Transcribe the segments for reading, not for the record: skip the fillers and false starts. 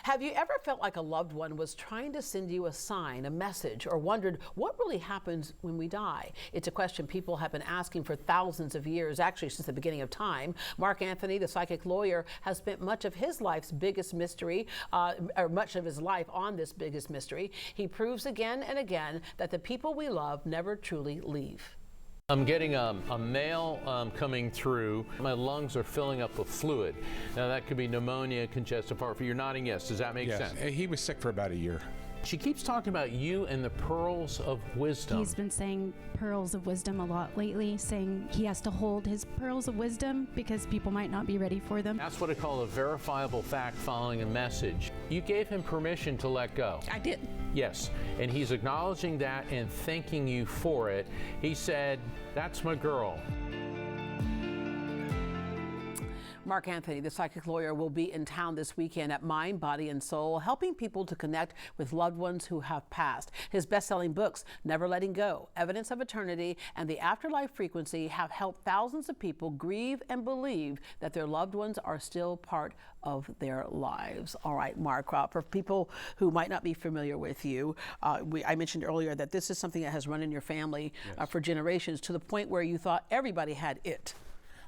Have you ever felt like a loved one was trying to send you a sign, a message, or wondered what really happens when we die? It's a question people have been asking for thousands of years, actually since the beginning of time. Mark Anthony, the psychic lawyer, has spent much of his life's biggest mystery, or much of his life on this biggest mystery. He proves again and again that the people we love never truly leave. I'm getting a mail coming through. My lungs are filling up with fluid. Now that could be pneumonia, congestive heart failure. You're nodding yes. Does that make sense? He was sick for about a year. She keeps talking about you and the pearls of wisdom. He's been saying pearls of wisdom a lot lately, saying he has to hold his pearls of wisdom because people might not be ready for them. That's what I call a verifiable fact following a message. You gave him permission to let go. I did. Yes, and he's acknowledging that and thanking you for it. He said, "That's my girl." Mark Anthony, the psychic lawyer, will be in town this weekend at Mind, Body, and Soul, helping people to connect with loved ones who have passed. His best-selling books, Never Letting Go, Evidence of Eternity, and The Afterlife Frequency, have helped thousands of people grieve and believe that their loved ones are still part of their lives. All right, Mark, for people who might not be familiar with you, I mentioned earlier that this is something that has run in your family for generations, to the point where you thought everybody had it.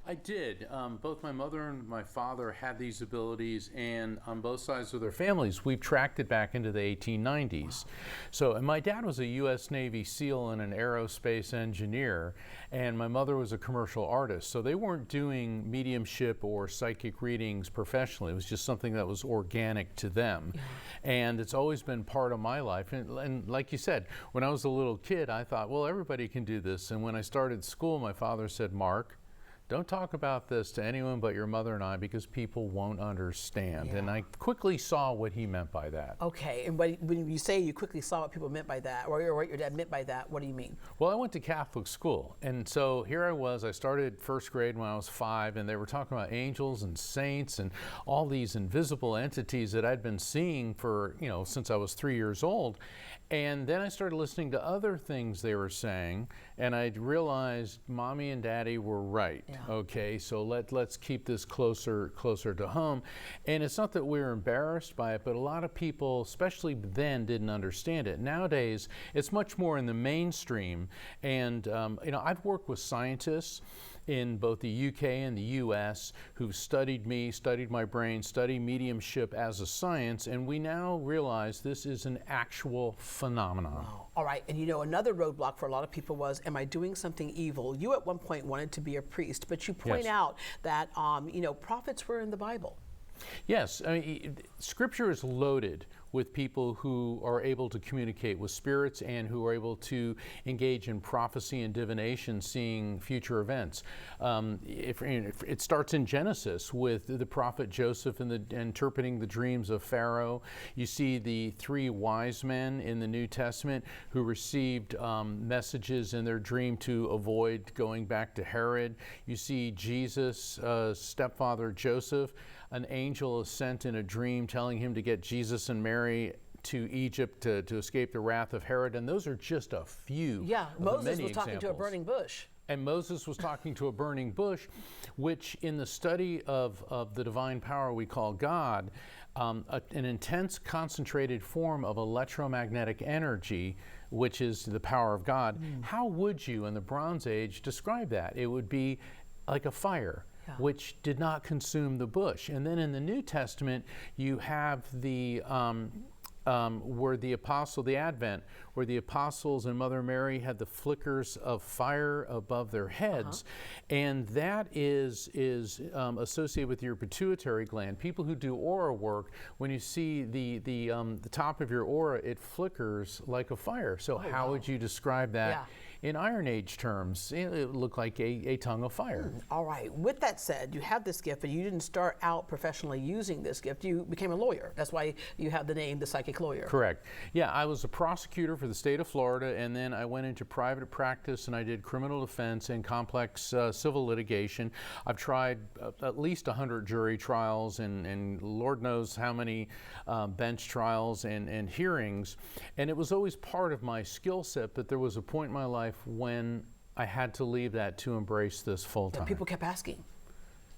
I did. Both my mother and my father had these abilities, and on both sides of their families, we've tracked it back into the 1890s. So, and my dad was a U.S. Navy SEAL and an aerospace engineer, and my mother was a commercial artist. So they weren't doing mediumship or psychic readings professionally. It was just something that was organic to them. Yeah. And it's always been part of my life. And like you said, when I was a little kid, I thought, well, everybody can do this. And when I started school, my father said, "Mark, don't talk about this to anyone but your mother and I because people won't understand." Yeah. And I quickly saw what he meant by that. Okay, and when you say you quickly saw what people meant by that, or what your dad meant by that, what do you mean? Well, I went to Catholic school, and so here I started first grade when I was 5, and they were talking about angels and saints and all these invisible entities that I'd been seeing for, since I was 3 years old. And then I started listening to other things they were saying, and I realized Mommy and Daddy were right. Yeah. Okay, so let's keep this closer to home. And it's not that we're embarrassed by it, but a lot of people, especially then, didn't understand it. Nowadays, it's much more in the mainstream. And I've worked with scientists in both the UK and the US who've studied me, studied my brain, studied mediumship as a science, and we now realize this is an actual phenomenon. Wow. All right, and another roadblock for a lot of people was, am I doing something evil? You at one point wanted to be a priest, but you point out that prophets were in the Bible. Yes, I mean, Scripture is loaded with people who are able to communicate with spirits and who are able to engage in prophecy and divination, seeing future events. If it starts in Genesis with the prophet Joseph and interpreting the dreams of Pharaoh. You see the 3 wise men in the New Testament who received messages in their dream to avoid going back to Herod. You see Jesus' stepfather Joseph. An angel is sent in a dream telling him to get Jesus and Mary to Egypt to escape the wrath of Herod. And those are just a few. Yeah, of Moses many was talking examples. to a burning bush. And Moses was talking to a burning bush, which in the study of the divine power we call God, an intense concentrated form of electromagnetic energy, which is the power of God. How would you in the Bronze Age describe that? It would be like a fire. Yeah. Which did not consume the bush. And then in the New Testament, you have the where the Advent, where the apostles and Mother Mary had the flickers of fire above their heads, and that is associated with your pituitary gland. People who do aura work, when you see the top of your aura, it flickers like a fire. So how would you describe that in Iron Age terms? It looked like a tongue of fire. All right. With that said, you have this gift, but you didn't start out professionally using this gift. You became a lawyer. That's why you have the name, the psychic lawyer. Correct. Yeah, I was a prosecutor for the state of Florida, and then I went into private practice and I did criminal defense and complex civil litigation. I've tried at least 100 jury trials and Lord knows how many bench trials and hearings, and it was always part of my skill set, but there was a point in my life when I had to leave that to embrace this full time. People kept asking.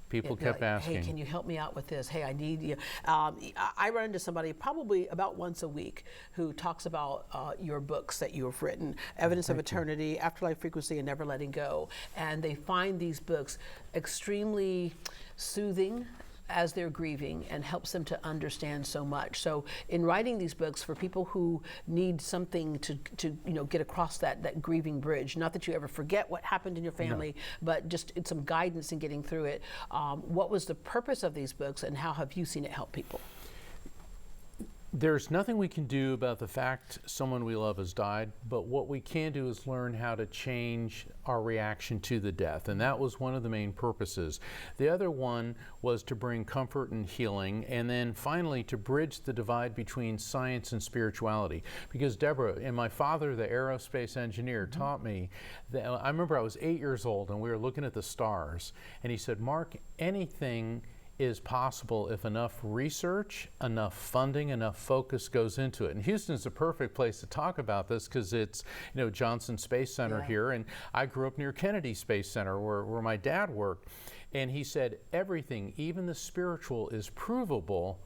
People They're kept like, asking. Hey, can you help me out with this? Hey, I need you. I run into somebody probably about once a week who talks about your books that you have written, Evidence of Eternity, Afterlife Frequency, and Never Letting Go. And they find these books extremely soothing as they're grieving, and helps them to understand so much. So in writing these books for people who need something to get across that grieving bridge, not that you ever forget what happened in your family, but just it's some guidance in getting through it. What was the purpose of these books, and how have you seen it help people? There's nothing we can do about the fact someone we love has died, but what we can do is learn how to change our reaction to the death, and that was one of the main purposes. The other one was to bring comfort and healing, and then finally to bridge the divide between science and spirituality. Because Deborah and my father, the aerospace engineer, taught me that, I remember I was 8 years old and we were looking at the stars, and he said, Mark, anything is possible if enough research, enough funding, enough focus goes into it. And Houston's a perfect place to talk about this because it's, Johnson Space Center here, and I grew up near Kennedy Space Center where my dad worked. And he said everything, even the spiritual, is provable,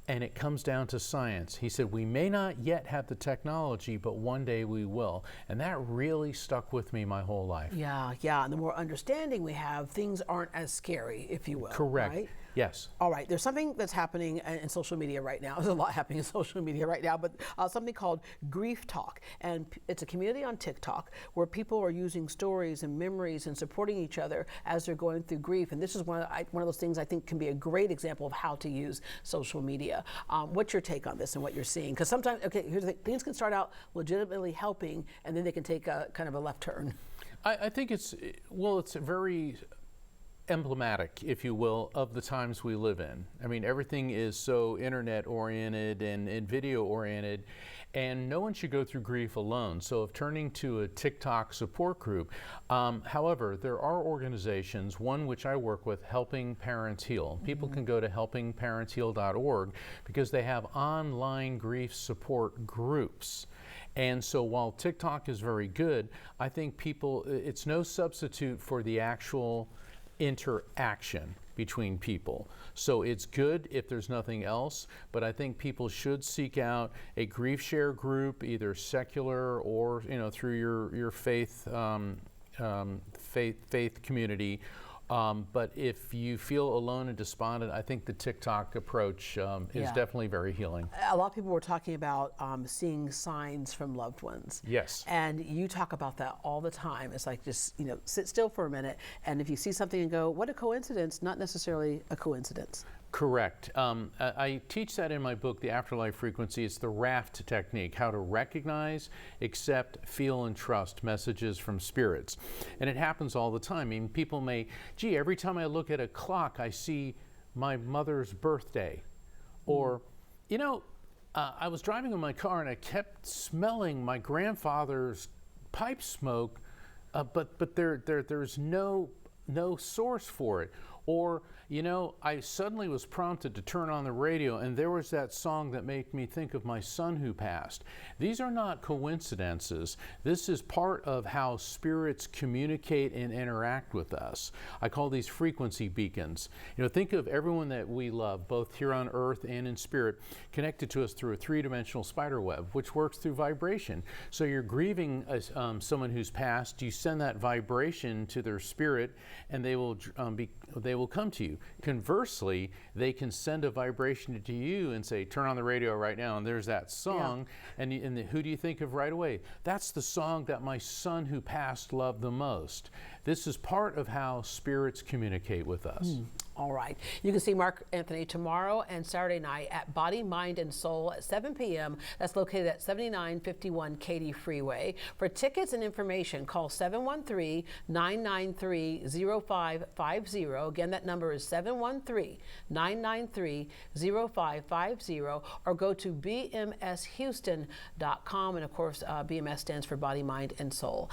and it comes down to science. He said, we may not yet have the technology, but one day we will. And that really stuck with me my whole life. Yeah. And the more understanding we have, things aren't as scary, if you will. Correct. Right? Yes. All right, there's something that's happening in social media right now. There's a lot happening in social media right now, but something called GriefTok. And it's a community on TikTok where people are using stories and memories and supporting each other as they're going through grief. And this is one of those things I think can be a great example of how to use social media. What's your take on this and what you're seeing? Because sometimes, here's the thing, things can start out legitimately helping, and then they can take a kind of a left turn. I think it's very emblematic, if you will, of the times we live in. I mean, everything is so internet oriented and video oriented, and no one should go through grief alone. So if turning to a TikTok support group, however, there are organizations, one which I work with, Helping Parents Heal. People can go to helpingparentsheal.org because they have online grief support groups. And so while TikTok is very good, I think it's no substitute for the actual interaction between people. So it's good if there's nothing else, but I think people should seek out a grief share group, either secular or through your faith community. But if you feel alone and despondent, I think the TikTok approach is definitely very healing. A lot of people were talking about seeing signs from loved ones. Yes. And you talk about that all the time. It's like just, sit still for a minute, and if you see something and go, what a coincidence, not necessarily a coincidence. Correct. I teach that in my book, The Afterlife Frequency. It's the RAFT technique, how to recognize, accept, feel, and trust messages from spirits. And it happens all the time. I mean, people may, every time I look at a clock, I see my mother's birthday. Or, I was driving in my car and I kept smelling my grandfather's pipe smoke, but there's no source for it. Or, I suddenly was prompted to turn on the radio, and there was that song that made me think of my son who passed. These are not coincidences. This is part of how spirits communicate and interact with us. I call these frequency beacons. Think of everyone that we love, both here on earth and in spirit, connected to us through a three-dimensional spider web, which works through vibration. So you're grieving someone who's passed, you send that vibration to their spirit, and they will come to you. Conversely, they can send a vibration to you and say, turn on the radio right now, and there's that song. And who do you think of right away? That's the song that my son who passed loved the most. This is part of how spirits communicate with us. All right. You can see Mark Anthony tomorrow and Saturday night at Body, Mind, and Soul at 7 p.m. That's located at 7951 Katy Freeway. For tickets and information, call 713-993-0550. Again, that number is 713-993-0550, or go to bmshouston.com. And of course, BMS stands for Body, Mind, and Soul.